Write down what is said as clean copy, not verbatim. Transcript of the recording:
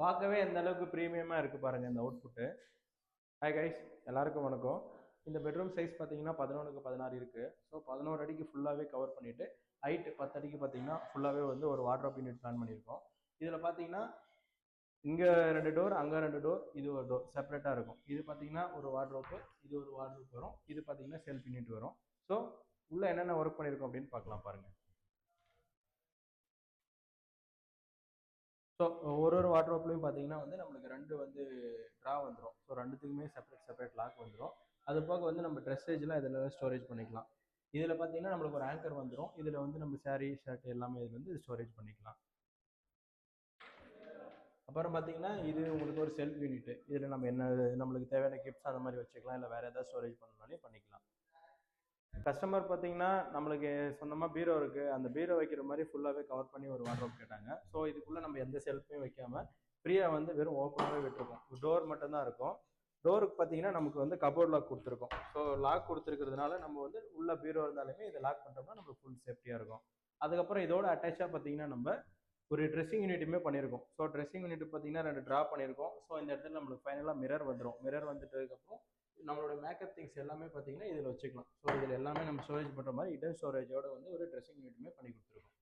பார்க்கவே எந்த அளவுக்கு ப்ரீமியமாக இருக்குது பாருங்கள் இந்த அவுட்புட்டு. ஹாய் கைஸ், எல்லாருக்கும் வணக்கம். இந்த பெட்ரூம் சைஸ் பார்த்தீங்கன்னா 11க்கு 16 இருக்குது. ஸோ 11 அடிக்கு ஃபுல்லாகவே கவர் பண்ணிவிட்டு ஹைட் 10 அடிக்கு பார்த்தீங்கன்னா ஃபுல்லாகவே வந்து ஒரு வார்ட்ரோப் யூனிட் பிளான் பண்ணியிருக்கோம். இதில் பார்த்தீங்கன்னா இங்கே 2 டோர், அங்கே 2 டோர், இது ஒரு டோர் செப்பரேட்டாக இருக்கும். இது பார்த்தீங்கன்னா ஒரு வார்ட்ரோப்பு, இது ஒரு வார்ட்ரோப் வரும். இது பார்த்தீங்கன்னா செல்ஃப் யூனிட் வரும். ஸோ உள்ளே என்னென்ன ஒர்க் பண்ணியிருக்கோம் அப்படின்னு பார்க்கலாம் பாருங்கள். ஸோ ஒரு வார்ட்ரோப்லையும் பார்த்தீங்கன்னா வந்து நம்மளுக்கு 2 வந்து ட்ரா வந்துடும். ஸோ 2த்துக்குமே செப்பரேட் லாக் வந்துடும். அது போக வந்து நம்ம ட்ரெஸ்ஸேஜ்லாம் இதில் ஸ்டோரேஜ் பண்ணிக்கலாம். இதில் பார்த்தீங்கன்னா நம்மளுக்கு ஒரு ஆங்கர் வந்துடும். இதில் வந்து நம்ம சாரீ ஷர்ட் எல்லாமே இதில் வந்து ஸ்டோரேஜ் பண்ணிக்கலாம். அப்புறம் பார்த்தீங்கன்னா இது உங்களுக்கு ஒரு செல்ஃப் யூனிட். இதில் நம்ம என்ன நம்மளுக்கு தேவையான கிஃப்ட்ஸ் அந்த மாதிரி வச்சுக்கலாம், இல்லை வேறு ஏதாவது ஸ்டோரேஜ் பண்ணணும்னாலே பண்ணிக்கலாம். கஸ்டமர் பார்த்தீங்கன்னா நம்மளுக்கு சொந்தமாக பீரோ இருக்குது, அந்த பீரோ வைக்கிற மாதிரி ஃபுல்லாகவே கவர் பண்ணி ஒரு வார்ட்ரோப் கேட்டாங்க. ஸோ இதுக்குள்ளே நம்ம எந்த செல்ஃபையும் வைக்காமல் ஃப்ரீயாக வந்து வெறும் ஓப்பனாகவே விட்டுருக்கோம். டோர் மட்டும்தான் இருக்கும். டோருக்கு பார்த்தீங்கன்னா நமக்கு வந்து கபோர்ட் லாக் கொடுத்துருக்கோம். ஸோ லாக் கொடுத்துருக்கிறதுனால நம்ம வந்து உள்ள பீரோ இருந்தாலுமே இதை லாக் பண்ணுறோம்னா நமக்கு ஃபுல் சேஃப்டியாக இருக்கும். அதுக்கப்புறம் இதோட அட்டாச்சாக பார்த்தீங்கன்னா நம்ம ஒரு ட்ரெஸ்ஸிங் யூனிட்டுமே பண்ணியிருக்கோம். ஸோ ட்ரெஸ்ஸிங் யூனிட் பார்த்தீங்கன்னா 2 ட்ரா பண்ணியிருக்கோம். ஸோ இந்த இடத்துல நம்மளுக்கு ஃபைனலாக மிரர் வந்துடும். மிரர் வந்துட்டதுக்கப்புறம் நம்மளோட மேக்கப் திங்ஸ் எல்லாமே பார்த்தீங்கன்னா இதில் வச்சுக்கலாம். ஸோ இதில் எல்லாமே நம்ம ஸ்டோரேஜ் பண்ணுற மாதிரி இடம் ஸ்டோரேஜோட வந்து ஒரு ட்ரெஸ்ஸிங் யூனிட்டுமே பண்ணி கொடுத்துருக்கோம்.